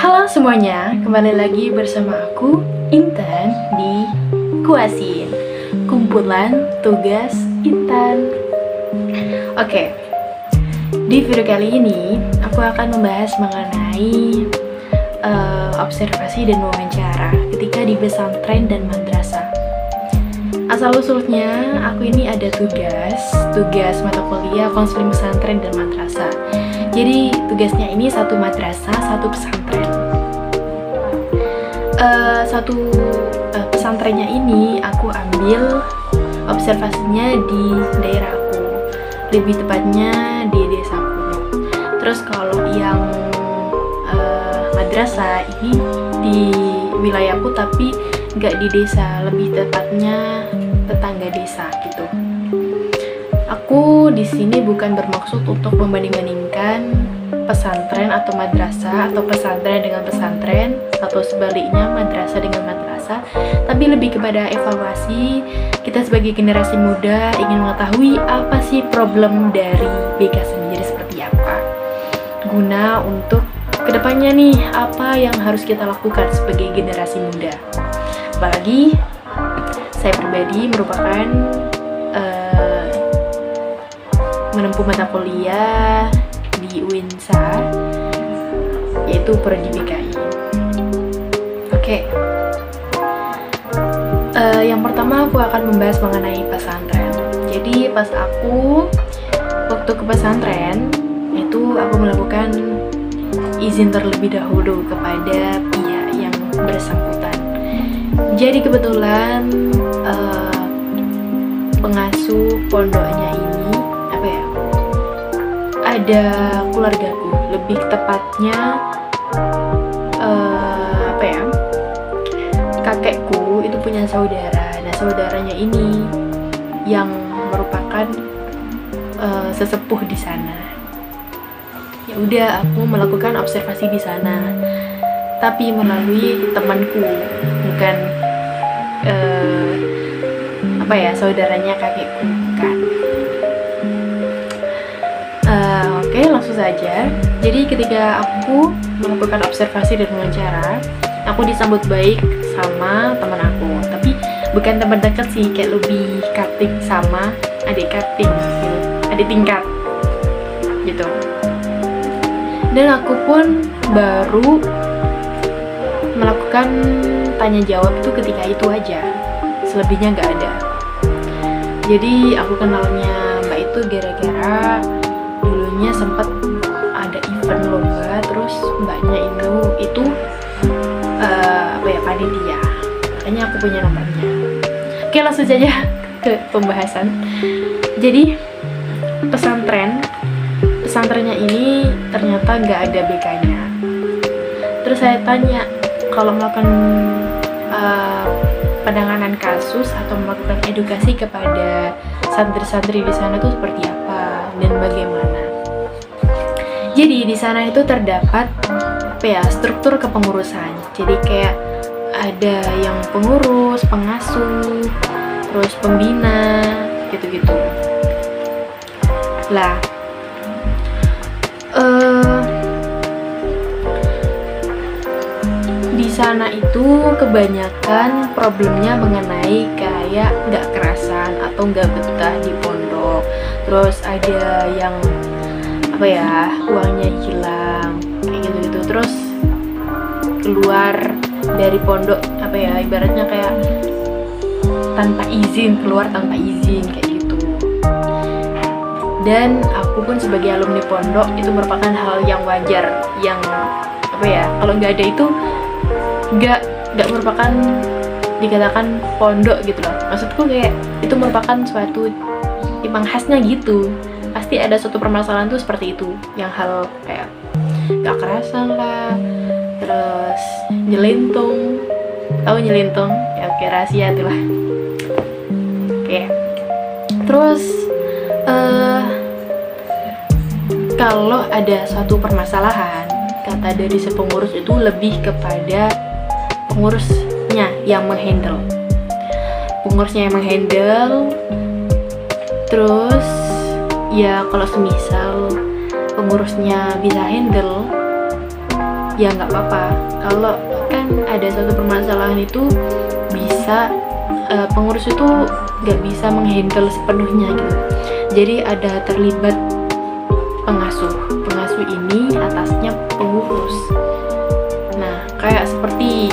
Halo semuanya, kembali lagi bersama aku, Intan, di Kuasin, kumpulan tugas Intan. Oke, di video kali ini aku akan membahas mengenai observasi dan wawancara ketika di pesantren dan madrasah. Asal-usulnya, aku ini ada tugas mata kuliah konseling pesantren dan madrasah. Jadi tugasnya ini satu madrasah, satu pesantren. Pesantrennya ini aku ambil observasinya di daerahku, lebih tepatnya di desaku. Terus kalau yang madrasah ini di wilayahku tapi nggak di desa, lebih tepatnya tetangga desa gitu. Aku di sini bukan bermaksud untuk membanding-bandingkan pesantren atau madrasah atau pesantren dengan pesantren atau sebaliknya madrasah dengan madrasah, tapi lebih kepada evaluasi kita sebagai generasi muda ingin mengetahui apa sih problem dari BK sendiri seperti apa, guna untuk kedepannya nih apa yang harus kita lakukan sebagai generasi muda. Apalagi saya pribadi merupakan menempuh mata kuliah di UINSA, yaitu Prodi BKI. Oke. Yang pertama aku akan membahas mengenai pesantren. Jadi pas aku waktu ke pesantren itu aku melakukan izin terlebih dahulu kepada pihak yang bersangkutan. Jadi kebetulan pengasuh pondoknya ini ada keluargaku, lebih tepatnya kakekku itu punya saudara. Nah saudaranya ini yang merupakan sesepuh di sana. Ya udah aku melakukan observasi di sana, tapi melalui temanku, bukan saudaranya kakekku, bukan. Oke, langsung saja. Jadi ketika aku melakukan observasi dan wawancara, aku disambut baik sama teman aku, tapi bukan teman dekat sih, kayak lebih cutting sama adik cutting gitu, adik tingkat gitu. Dan aku pun baru melakukan tanya jawab itu ketika itu aja, selebihnya nggak ada. Jadi aku kenalnya mbak itu gara-gara dulunya sempat ada event lomba, terus mbaknya itu panitia, makanya aku punya nomornya. Oke, langsung saja ke pembahasan. Jadi pesantrennya ini ternyata nggak ada BK-nya. Terus saya tanya kalau melakukan penanganan kasus atau melakukan edukasi kepada santri-santri di sana itu seperti apa dan bagaimana. Jadi di sana itu terdapat struktur kepengurusan. Jadi kayak ada yang pengurus, pengasuh, terus pembina, gitu-gitu. Lah, di sana itu kebanyakan problemnya mengenai kayak nggak kerasan atau nggak betah di pondok. Terus ada yang uangnya hilang kayak gitu-gitu. Terus keluar dari pondok ibaratnya kayak keluar tanpa izin kayak gitu. Dan aku pun sebagai alumni pondok itu merupakan hal yang wajar, yang kalau nggak ada itu nggak merupakan dikatakan pondok gitu loh. Maksudku kayak itu merupakan suatu emang khasnya gitu. Pasti ada suatu permasalahan tuh seperti itu, yang hal kayak nggak kerasan lah, terus nyelintung, tahu nyelintung ya, oke, rahasia itulah. Oke, terus kalau ada suatu permasalahan, kata dari si pengurus itu lebih kepada pengurusnya yang menghandle. Terus ya kalau semisal pengurusnya bisa handle, ya nggak apa-apa. Kalau kan ada suatu permasalahan itu bisa pengurus itu nggak bisa menghandle sepenuhnya gitu. Jadi ada terlibat pengasuh ini atasnya pengurus. Nah, kayak seperti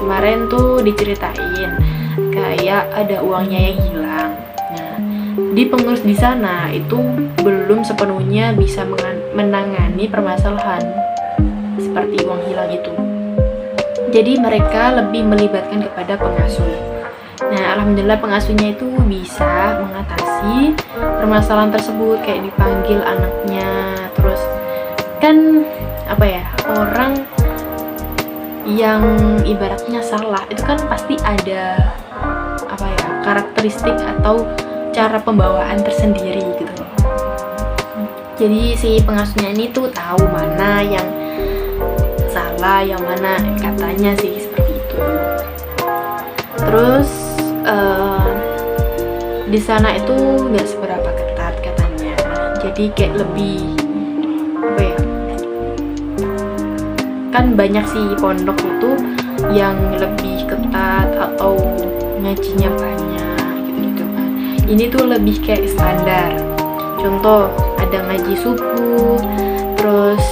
kemarin tuh diceritain kayak ada uangnya yang hilang. Nah, di pengurus di sana itu belum sepenuhnya bisa menangani permasalahan seperti uang hilang itu. Jadi mereka lebih melibatkan kepada pengasuh. Nah, alhamdulillah pengasuhnya itu bisa mengatasi permasalahan tersebut, kayak dipanggil anaknya. Terus kan apa ya, orang yang ibaratnya salah itu kan pasti ada apa ya, karakteristik atau cara pembawaan tersendiri gitu loh. Jadi si pengasuhnya ini tuh tahu mana yang salah, yang mana katanya sih seperti itu. Terus di sana itu nggak seberapa ketat katanya. Jadi kayak lebih apa ya? Kan banyak sih pondok itu yang lebih ketat atau ngajinya banyak gitu-gitu kan. Ini tuh lebih kayak standar. Contoh ada ngaji subuh, terus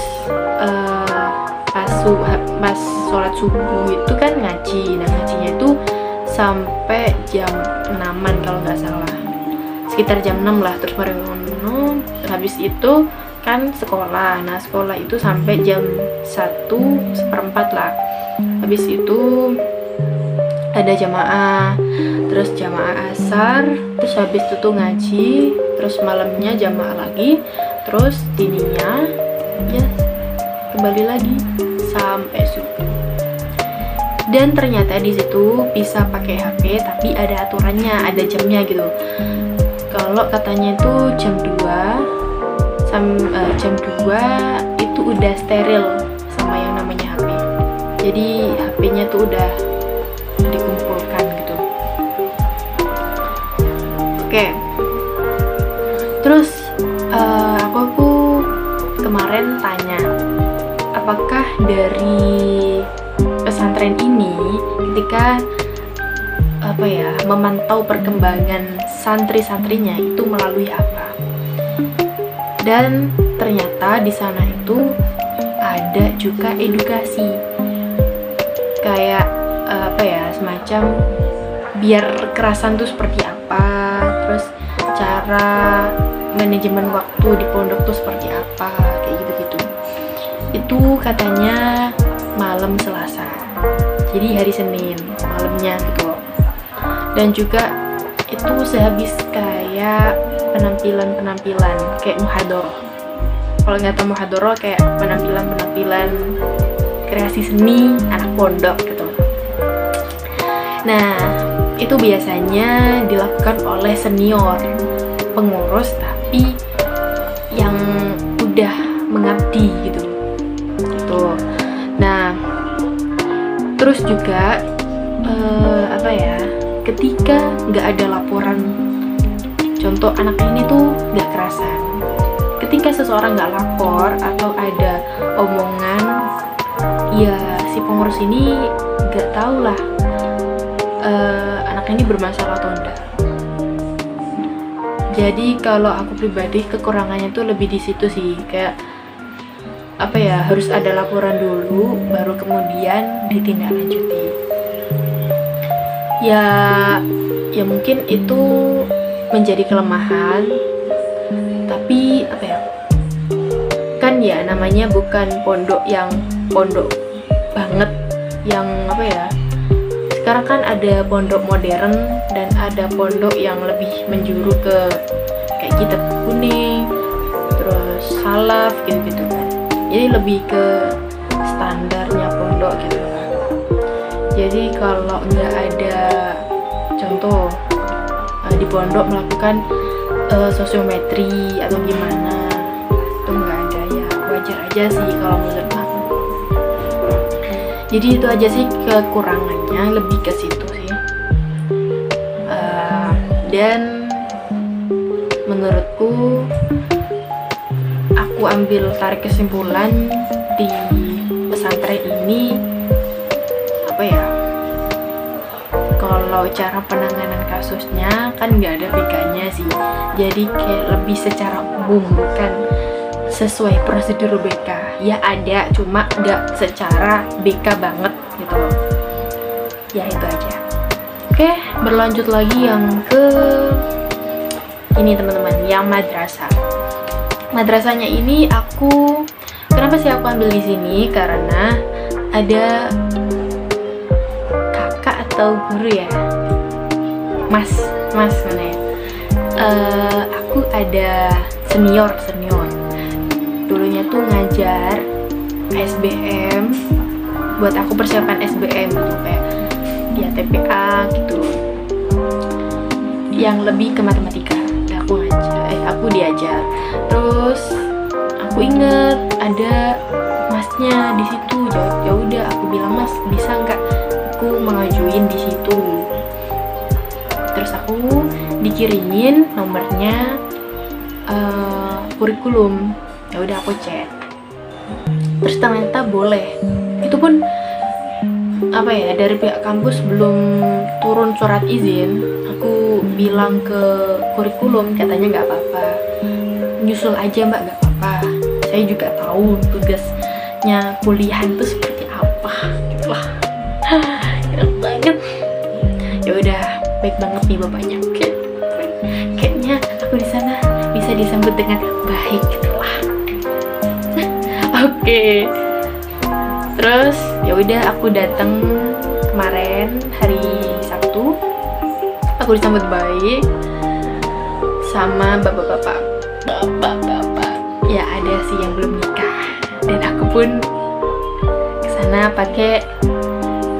pas sholat subuh itu kan ngaji. Nah, ngajinya itu sampai jam 6-an kalau nggak salah, sekitar jam 6 lah. Terus habis itu kan sekolah. Nah, sekolah itu sampai jam 1:15 lah. Habis itu ada jamaah, terus jamaah asar, terus habis itu tuh ngaji, terus malamnya jamaah lagi, terus dininya ya kembali lagi sampai subuh. Dan ternyata di situ bisa pakai HP, tapi ada aturannya, ada jamnya gitu. Kalau katanya itu jam 2 itu udah steril sama yang namanya HP. Jadi HP-nya tuh udah dikumpulkan gitu. Oke. Terus aku kemarin tanya, apakah dari pesantren ini ketika apa ya, memantau perkembangan santri-santrinya itu melalui apa? Dan ternyata di sana itu ada juga edukasi, kayak apa ya, semacam biar kekerasan tuh seperti apa, terus cara manajemen waktu di pondok tuh seperti apa, kayak gitu-gitu. Itu katanya malam Selasa, jadi hari Senin malamnya gitu loh. Dan juga itu sehabis kayak penampilan kayak muhadharah. Kalau nggak tahu muhadharah, kayak penampilan kreasi seni anak pondok gitu. Nah, itu biasanya dilakukan oleh senior pengurus tapi yang udah mengabdi gitu. Nah, terus juga apa ya, ketika nggak ada laporan, contoh anak ini tuh nggak kerasan, ketika seseorang nggak lapor atau ada omongan, ya si pengurus ini nggak tahu lah anak ini bermasalah atau enggak. Jadi kalau aku pribadi kekurangannya tuh lebih di situ sih, kayak apa ya, harus ada laporan dulu baru kemudian ditindaklanjuti. Ya mungkin itu menjadi kelemahan, tapi apa ya, kan ya namanya bukan pondok yang pondok banget, yang apa ya, sekarang kan ada pondok modern dan ada pondok yang lebih menjuru ke kayak kitab kuning, terus salaf gitu-gitu kan. Jadi lebih ke standarnya pondok gitu kan. Jadi kalau nggak ada contoh di pondok melakukan sosiometri atau gimana, itu nggak ada, ya wajar aja sih kalau menurut aku. Jadi itu aja sih kekurangannya, lebih ke situ sih. Dan menurutku, aku ambil tarik kesimpulan di pesantren cara penanganan kasusnya kan nggak ada BK-nya sih, jadi kayak lebih secara umum, kan sesuai prosedur BK ya ada, cuma nggak secara BK banget gitu loh. Ya itu aja. Oke, berlanjut lagi yang ke ini teman-teman, yang madrasah. Madrasahnya ini kenapa sih aku ambil di sini, karena ada kakak atau guru ya, mas mana ya, aku ada senior dulunya tuh ngajar SBM, buat aku persiapan SBM gitu, kayak ya TPA gitu, yang lebih ke matematika. Aku diajar. Terus aku inget ada masnya di situ. Ya udah aku bilang, "Mas, bisa nggak aku mengajuin di situ?" Terus aku dikirimin nomornya kurikulum. Ya udah aku chat. Terus ternyata boleh. Itu pun dari pihak kampus belum turun surat izin. Aku bilang ke kurikulum, katanya nggak apa-apa, nyusul aja mbak, nggak apa-apa, saya juga tahu tugasnya kuliah itu seperti apa gitu lah. Enak banget. Ya udah, baik banget nih bapaknya. Kayaknya aku di sana bisa disambut dengan baik gitu lah. Oke. Terus ya udah aku datang kemarin hari Sabtu. Aku disambut baik sama bapak-bapak. Ya ada sih yang belum nikah. Dan aku pun kesana pakai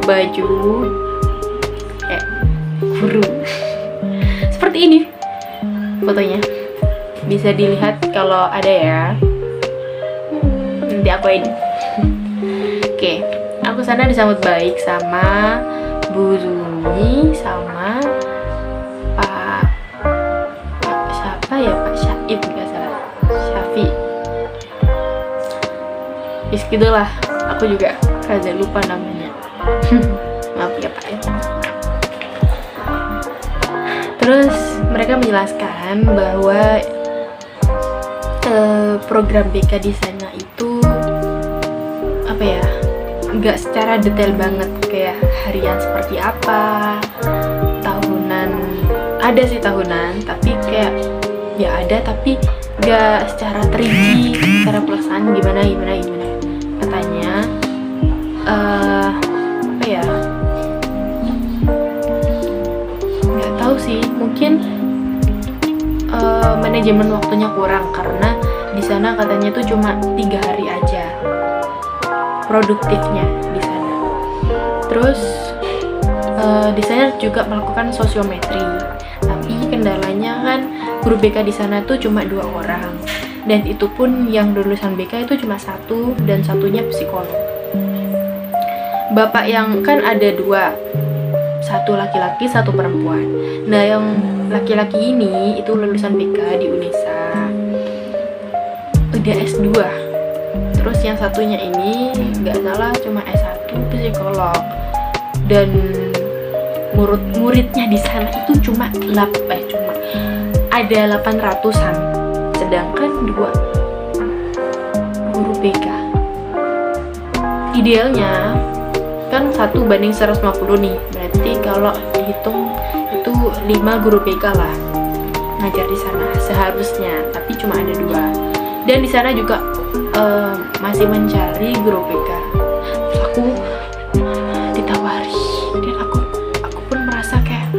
baju kayak guru. Seperti ini fotonya. Bisa dilihat kalau ada ya. Nanti aku ini. Oke, aku sana disambut baik sama Bu Zumi sama Pak siapa ya, Pak Syaif nggak salah, Syafi. Gitulah, aku juga rada lupa namanya. Maaf ya Pak ya. Terus mereka menjelaskan bahwa program BK di sana itu nggak secara detail banget, kayak harian seperti apa, tahunan ada sih tahunan, tapi kayak ya ada tapi nggak secara terinci, secara pelaksanaan gimana katanya. Nggak tahu sih, mungkin manajemen waktunya kurang, karena di sana katanya tuh cuma 3 hari aja produktifnya di sana. Terus di sana juga melakukan sosiometri, tapi kendalanya kan guru BK di sana tuh cuma 2 orang, dan itu pun yang lulusan BK itu cuma 1 dan satunya psikolog. Bapak yang kan ada 2, 1 laki-laki 1 perempuan. Nah yang laki-laki ini itu lulusan BK di Unesa, udah S2. Terus yang satunya ini nggak salah cuma S1 psikolog, dan muridnya di sana itu cuma ada 800-an, sedangkan 2 guru BK. Idealnya kan 1 banding 150 nih, berarti kalau dihitung itu 5 guru BK lah ngajar di sana seharusnya, tapi cuma ada 2. Dan di sana juga masih mencari guru BK. Terus aku ditawari, dan aku pun merasa kayak,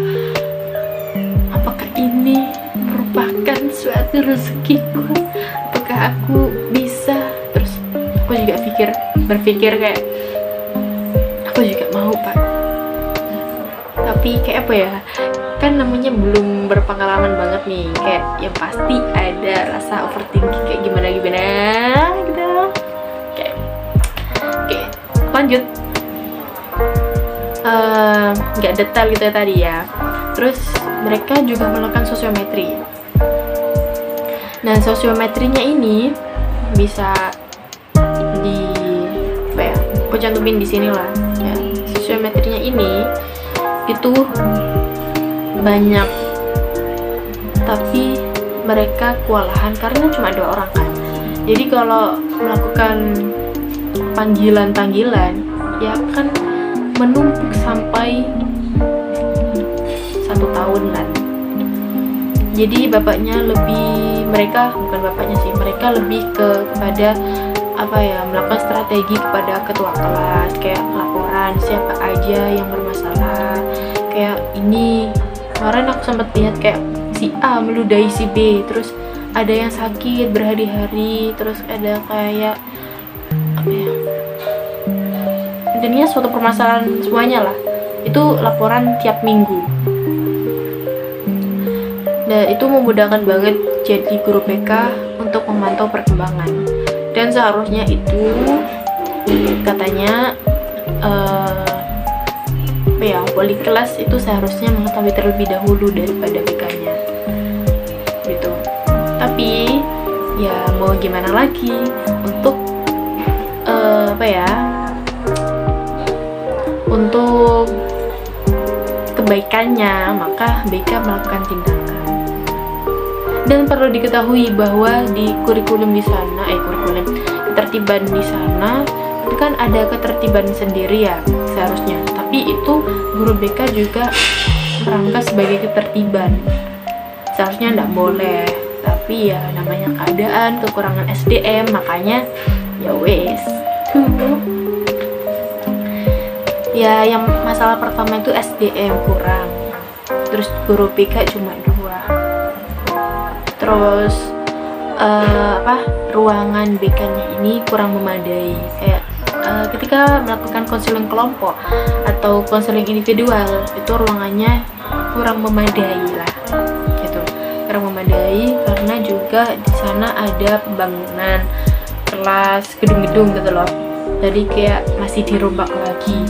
apakah ini merupakan suatu rezekiku? Apakah aku bisa? Terus aku juga berpikir kayak, aku juga mau Pak, tapi kayak kan namanya belum berpengalaman banget nih, kayak yang pasti ada rasa overthinking kayak gimana gitu. Oke, lanjut. Nggak detail gitu ya tadi ya. Terus mereka juga melakukan sosiometri. Nah sosiometrinya ini bisa aku cantumin di sini lah ya. Sosiometrinya ini itu banyak, tapi mereka kewalahan karena cuma 2 orang kan. Jadi kalau melakukan panggilan-panggilan ya kan menumpuk sampai 1 tahunan. Jadi mereka lebih kepada melakukan strategi kepada ketua kelas, kayak laporan siapa aja yang bermasalah. Kayak ini kemarin aku sempat lihat kayak si A meludahi si B, terus ada yang sakit berhari-hari, terus ada kayak intinya suatu permasalahan semuanya lah. Itu laporan tiap minggu. Nah, itu memudahkan banget jadi guru BK untuk memantau perkembangan. Dan seharusnya itu katanya wali kelas itu seharusnya mengetahui terlebih dahulu daripada BK-nya gitu. Tapi ya mau gimana lagi, untuk untuk kebaikannya maka BK melakukan tindakan. Dan perlu diketahui bahwa di ketertiban di sana itu kan ada ketertiban sendiri ya seharusnya, tapi itu guru BK juga merangkap sebagai ketertiban. Seharusnya enggak boleh, tapi ya namanya keadaan kekurangan SDM, makanya ya wes. Ya yang masalah pertama itu SDM kurang, terus guru BK cuma 2, terus ruangan BK-nya ini kurang memadai. Kayak ketika melakukan konseling kelompok atau konseling individual itu ruangannya kurang memadai lah gitu, kurang memadai karena juga di sana ada pembangunan kelas gedung-gedung gitu loh, jadi kayak masih dirombak lagi.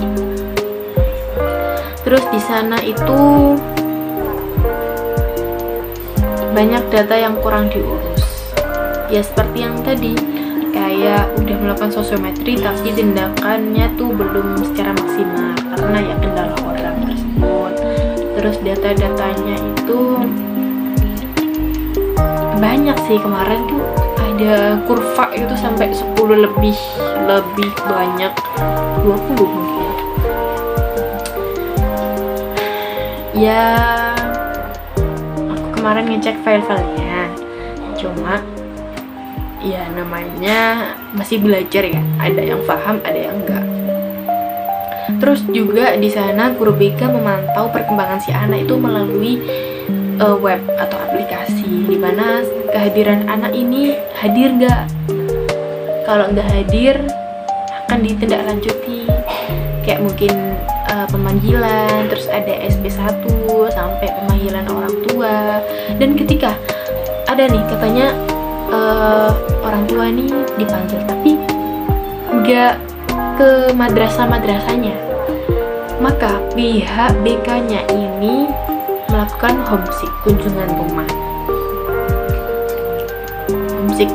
Terus di sana itu banyak data yang kurang diurus. Ya seperti yang tadi, kayak udah melakukan sosiometri tapi tindakannya tuh belum secara maksimal karena ya kendala orang tersebut. Terus data-datanya itu banyak sih, kemarin tuh ada kurva itu sampai 10 lebih banyak, 20 mungkin. Ya kemarin ngecek file-filenya, cuma ya namanya masih belajar ya, ada yang paham ada yang enggak. Terus juga di sana guru BK memantau perkembangan si anak itu melalui web atau aplikasi, dimana kehadiran anak ini hadir enggak. Kalau enggak hadir akan ditindaklanjuti, kayak mungkin pemanggilan, terus ada SP1 sampai pemanggilan orang tua. Dan ketika ada nih katanya orang tua nih dipanggil tapi nggak ke madrasahnya, maka pihak BK-nya ini melakukan homesick, kunjungan rumah. Homesick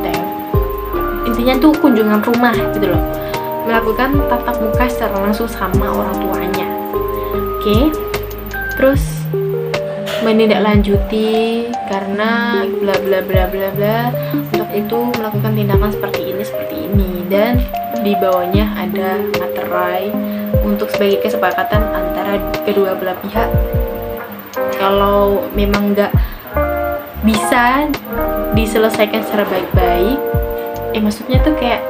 intinya tuh kunjungan rumah gitu loh, melakukan tatap muka secara langsung sama orang tuanya. Oke. Terus menindaklanjuti karena bla bla bla bla bla, untuk itu melakukan tindakan seperti ini dan di bawahnya ada materai untuk sebagai kesepakatan antara kedua belah pihak. Kalau memang nggak bisa diselesaikan secara baik-baik, maksudnya tuh kayak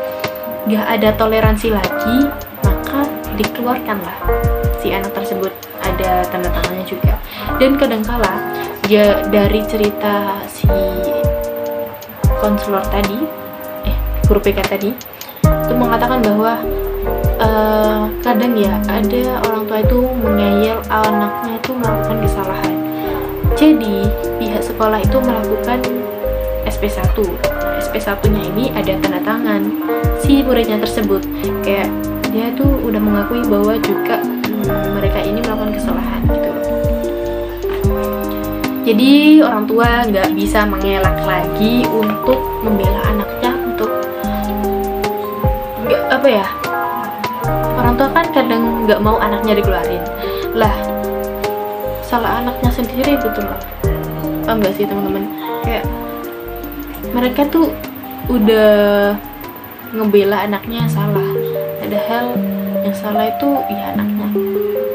nggak ada toleransi lagi, maka dikeluarkanlah si anak tersebut, ada tanda tangannya juga. Dan kadangkala ya dari cerita si konselor tadi, guru PK tadi itu mengatakan bahwa kadang ya ada orang tua itu mengeyel anaknya itu melakukan kesalahan. Jadi pihak sekolah itu melakukan SP1. SP1-nya ini ada tanda tangan si muridnya tersebut, kayak dia tuh udah mengakui bahwa juga mereka ini melakukan kesalahan gitu. Jadi orang tua nggak bisa mengelak lagi untuk membela anaknya, untuk orang tua kan kadang nggak mau anaknya dikeluarin lah. salah anaknya sendiri gitu loh. Paham gak sih teman-teman? Kayak mereka tuh udah ngebela anaknya yang salah, padahal yang salah itu ya anaknya.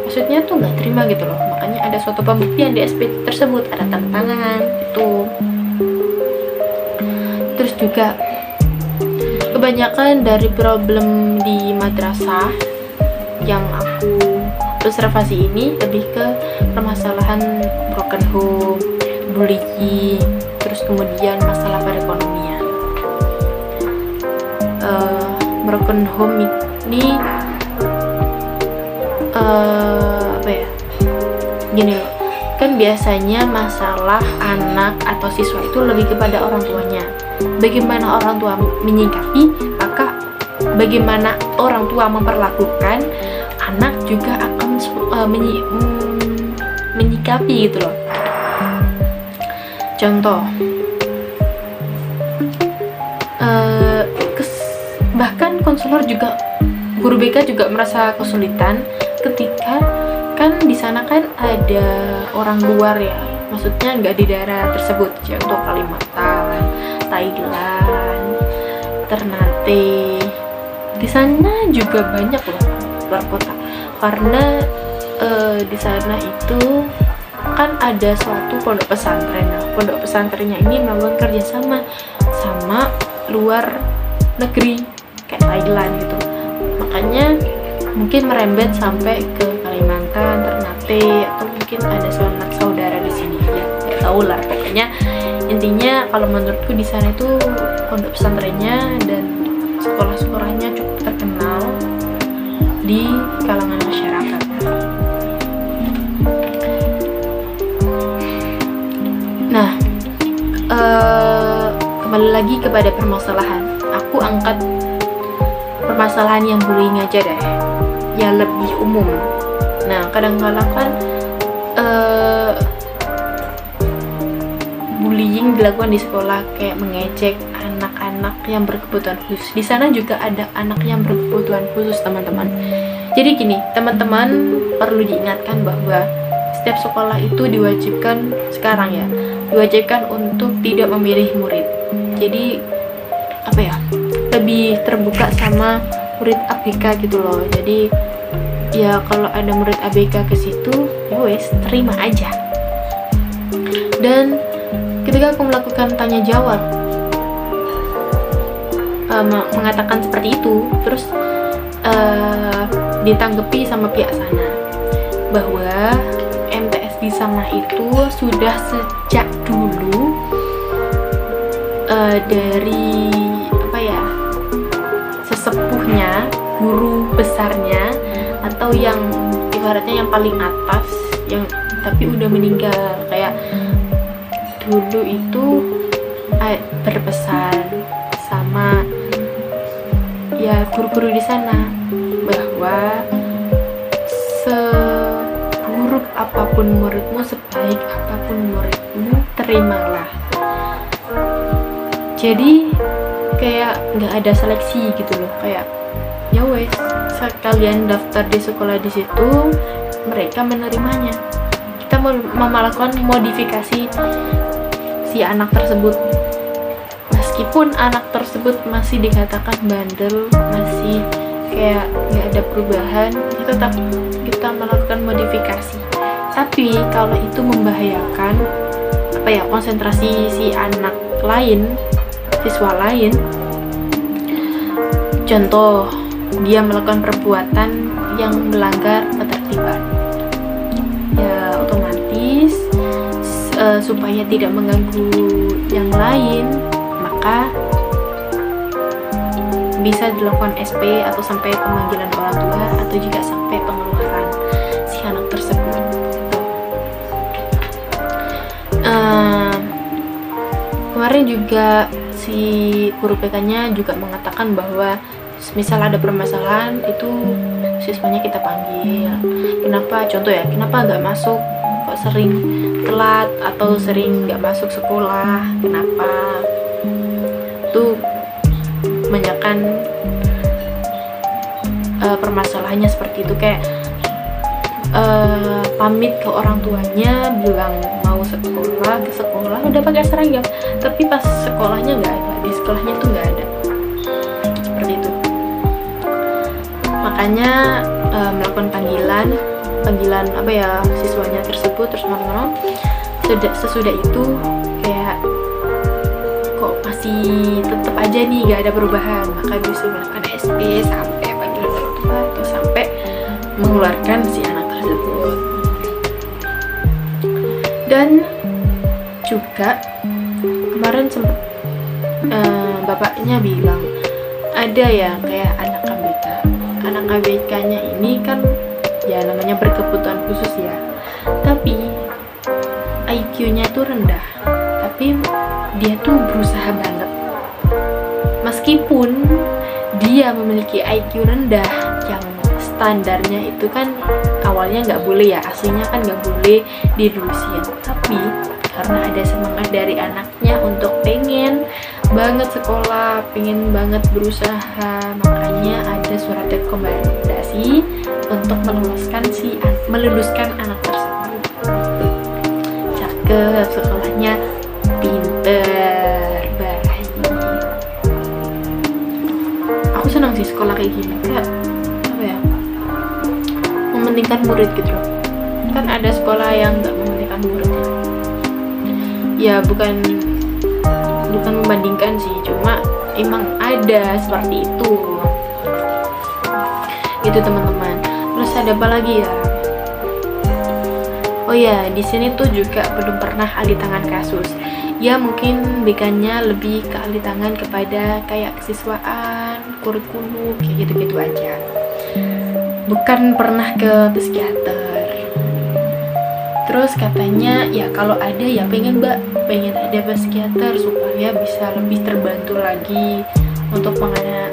Maksudnya tuh nggak terima gitu loh. Makanya ada suatu pembuktian di SP tersebut, ada tanda tangan itu. Terus juga kebanyakan dari problem di madrasah yang aku observasi ini lebih ke permasalahan broken home, bullying, terus kemudian masalah perekonomian. Broken home ini apa ya, gini loh, kan biasanya masalah anak atau siswa itu lebih kepada orang tuanya. Bagaimana orang tua menyikapi, maka bagaimana orang tua memperlakukan, anak juga akan menyikapi gitu loh. Contoh, bahkan konselor juga, guru BK juga merasa kesulitan ketika kan di sana kan ada orang luar ya, maksudnya nggak di daerah tersebut, contoh Kalimantan, Thailand, Ternate. Di sana juga banyak loh luar kota, karena di sana itu kan ada suatu pondok pesantren. Nah, pondok pesantrennya ini melakukan kerjasama sama luar negeri kayak Thailand gitu, makanya mungkin merembet sampai ke Kalimantan, Ternate, atau mungkin ada sanak saudara di sini ya, nggak tahu lah. Pokoknya intinya kalau menurutku di sana itu pondok pesantrennya dan sekolah-sekolahnya cukup terkenal di kalangan masyarakat. Nah, kembali lagi kepada permasalahan. Aku angkat permasalahan yang bullying aja deh, ya lebih umum. Nah, kadang-kadang kan bullying dilakukan di sekolah, kayak mengejek anak-anak yang berkebutuhan khusus. Di sana juga ada anak yang berkebutuhan khusus, teman-teman. Jadi gini, teman-teman perlu diingatkan bahwa setiap sekolah itu diwajibkan sekarang ya, diwajibkan untuk tidak memilih murid. Jadi apa ya, lebih terbuka sama murid ABK gitu loh. Jadi ya kalau ada murid ABK ke situ, ya wes terima aja. Dan ketika aku melakukan tanya jawab, mengatakan seperti itu, terus ditanggapi sama pihak sana bahwa MTS di sana itu sudah sejak dulu dari apa ya, sesepuhnya, guru besarnya, atau yang ibaratnya yang paling atas, yang tapi udah meninggal, kayak dulu itu berpesan sama ya guru-guru di sana bahwa seburuk apapun muridmu, sebaik apapun muridmu, terimalah. Jadi kayak nggak ada seleksi gitu loh, kayak ya wes sekalian daftar di sekolah di situ, mereka menerimanya. Kita melakukan modifikasi si anak tersebut, meskipun anak tersebut masih dikatakan bandel, masih kayak nggak ada perubahan, tetap kita melakukan modifikasi. Tapi kalau itu membahayakan apa ya, konsentrasi si anak lain, siswa lain, contoh dia melakukan perbuatan yang melanggar ketertiban, ya otomatis supaya tidak mengganggu yang lain, maka bisa dilakukan SP atau sampai pemanggilan orang tua, atau juga sampai pengeluaran si anak tersebut. Kemarin juga si guru PK-nya juga mengatakan bahwa misal ada permasalahan itu siswanya kita panggil. Kenapa? Contoh ya, kenapa nggak masuk, kok sering telat atau sering nggak masuk sekolah, kenapa? Itu menanyakan permasalahannya seperti itu. Kayak pamit ke orang tuanya bilang mau sekolah, ke sekolah udah pakai seragam, tapi pas sekolahnya nggak ada, di sekolahnya tuh nggak ada, seperti itu. Makanya melakukan panggilan apa ya, siswanya tersebut, terus malam-malam sesudah itu kayak kok masih tetap aja nih gak ada perubahan, maka bisa melakukan SP sampai panggilan orang tua atau sampai mengeluarkan si anak tersebut. Dan juga kemarin sempat bapaknya bilang ada ya kayak anak ABK-nya ini kan ya namanya berkebutuhan khusus ya, tapi IQ-nya tuh rendah, tapi dia tuh berusaha banget meskipun dia memiliki IQ rendah yang standarnya itu kan awalnya nggak boleh ya, aslinya kan nggak boleh dilurusin, tapi karena ada semangat dari anaknya untuk pengen banget sekolah, pengen banget berusaha, makanya ada surat rekomendasi untuk meluluskan anak tersebut. Cakep, sekolahnya pinter, baik. Aku senang sih sekolah kayak gini, kayak apa ya, mementingkan murid gitu loh. Kan ada sekolah yang nggak mementingkan murid ya, bukan membandingkan sih, cuma emang ada seperti itu gitu teman-teman. Terus ada apa lagi ya? Oh ya, di sini tuh juga belum pernah ahli tangan kasus. Ya mungkin BK-nya lebih ke ahli tangan kepada kayak kesiswaan, kurikulum, kayak gitu-gitu aja. Bukan pernah ke psikiater. Terus katanya ya kalau ada ya pengen ada psikiater supaya bisa lebih terbantu lagi untuk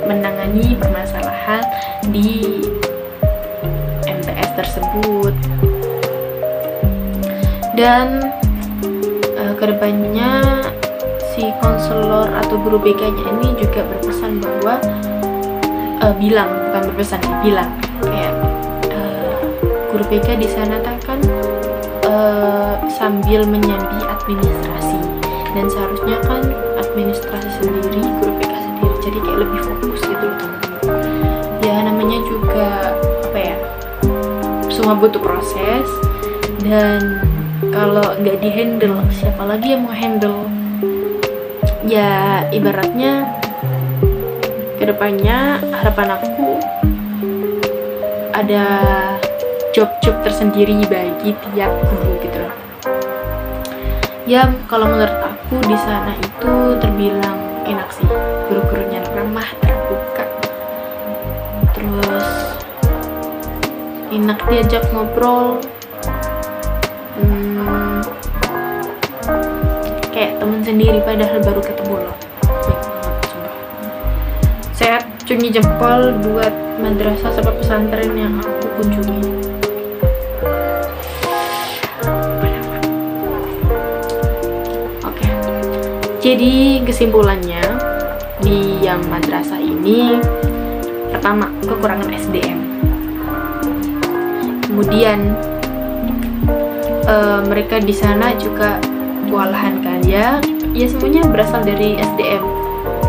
menangani permasalahan di MTS tersebut. Dan kedepannya si konselor atau guru BK-nya ini juga berpesan bahwa bilang kayak guru BK di sana kan sambil menyambi administrasi, dan seharusnya kan administrasi sendiri, guru BK sendiri, jadi kayak lebih fokus gitu loh teman-teman. Ya namanya juga apa ya, semua butuh proses, dan kalau nggak dihandle siapa lagi yang mau handle? Ya ibaratnya kedepannya harapan aku ada job tersendiri bagi tiap guru gitu loh. Ya kalau menurut aku di sana itu terbilang enak sih, guru-gurunya ramah, terbuka, terus enak diajak ngobrol, kayak teman sendiri padahal baru ketemu loh. Saya cungi jempol buat madrasah sama pesantren yang aku kunjungi. Jadi kesimpulannya di yang madrasah ini, pertama kekurangan SDM, kemudian mereka di sana juga kewalahan kan ya semuanya berasal dari SDM,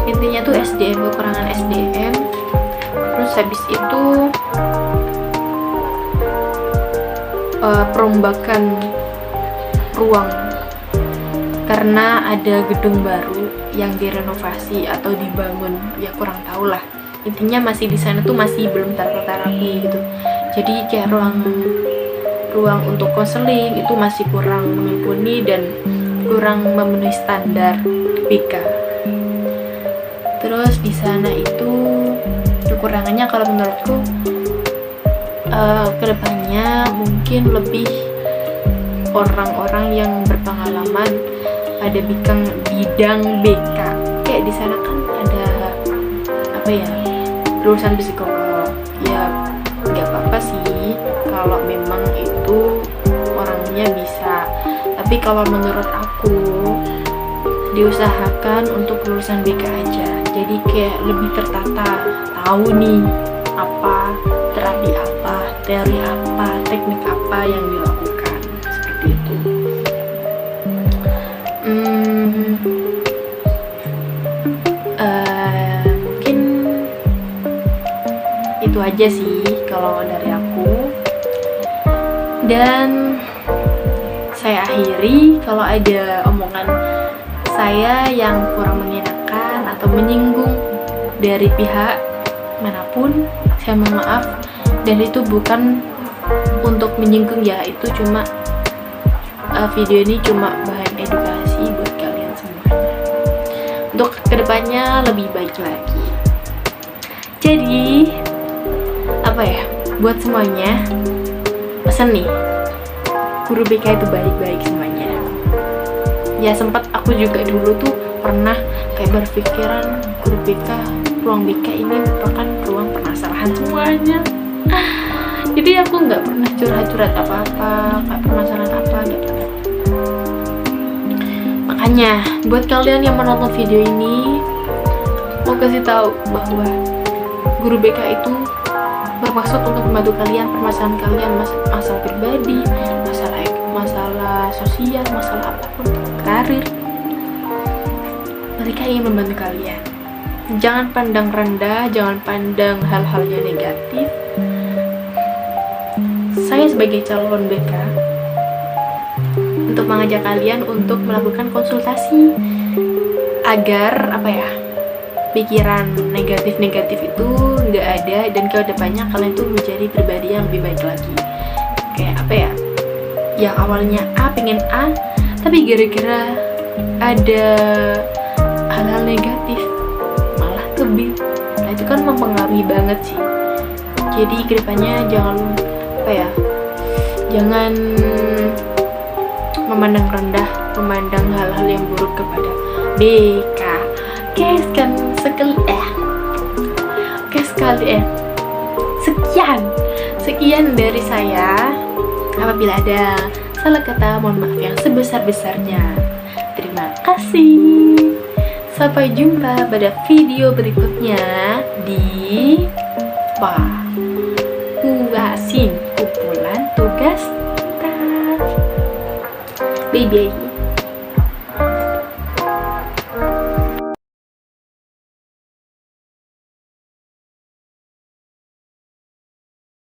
intinya tuh SDM, kekurangan SDM. Terus habis itu perombakan ruang karena ada gedung baru yang direnovasi atau dibangun, ya kurang tahu lah, intinya masih di sana tuh masih belum tertata rapi gitu. Jadi kayak ruang untuk konseling itu masih kurang mumpuni dan kurang memenuhi standar BK. Terus di sana itu kekurangannya kalau menurutku kedepannya mungkin lebih orang-orang yang berpengalaman pada bidang BK. Kayak di sana kan ada apa ya, lulusan psikolog. Ya nggak apa-apa sih kalau memang itu orangnya bisa, tapi kalau menurut aku diusahakan untuk lulusan BK aja, jadi kayak lebih tertata, tahu nih apa terapi apa, teori apa, teknik apa. Itu aja sih kalau dari aku. Dan saya akhiri, kalau ada omongan saya yang kurang mengenakan atau menyinggung dari pihak manapun, saya mohon maaf. Dan itu bukan untuk menyinggung ya, itu cuma video ini cuma bahan edukasi buat kalian semuanya untuk kedepannya lebih baik lagi. Jadi apa ya, buat semuanya pesan nih, guru BK itu baik-baik semuanya. Ya sempat aku juga dulu tuh pernah kayak berpikiran guru BK, ruang BK ini merupakan ruang permasalahan semuanya. Jadi aku nggak pernah curhat-curhat apa-apa, kayak permasalahan apa gitu. Makanya buat kalian yang menonton video ini, mau kasih tahu bahwa guru BK itu bermaksud untuk membantu kalian permasalahan kalian, masalah pribadi, masalah sosial, masalah apapun, karir. Mereka ingin membantu kalian. Jangan pandang rendah, jangan pandang hal-hal yang negatif. Saya sebagai calon BK untuk mengajak kalian untuk melakukan konsultasi agar pikiran negatif-negatif itu nggak ada, dan ke depannya kalian tuh menjadi pribadi yang lebih baik lagi. Kayak yang awalnya A pengen A, tapi gara-gara ada hal-hal negatif malah ke B. Nah itu kan mempengaruhi banget sih. Jadi kedepannya jangan memandang rendah, memandang hal-hal yang buruk kepada BK. Sekian dari saya. Apabila ada salah kata, mohon maaf yang sebesar-besarnya. Terima kasih. Sampai jumpa pada video berikutnya di puasin kumpulan tugas. Bye bye.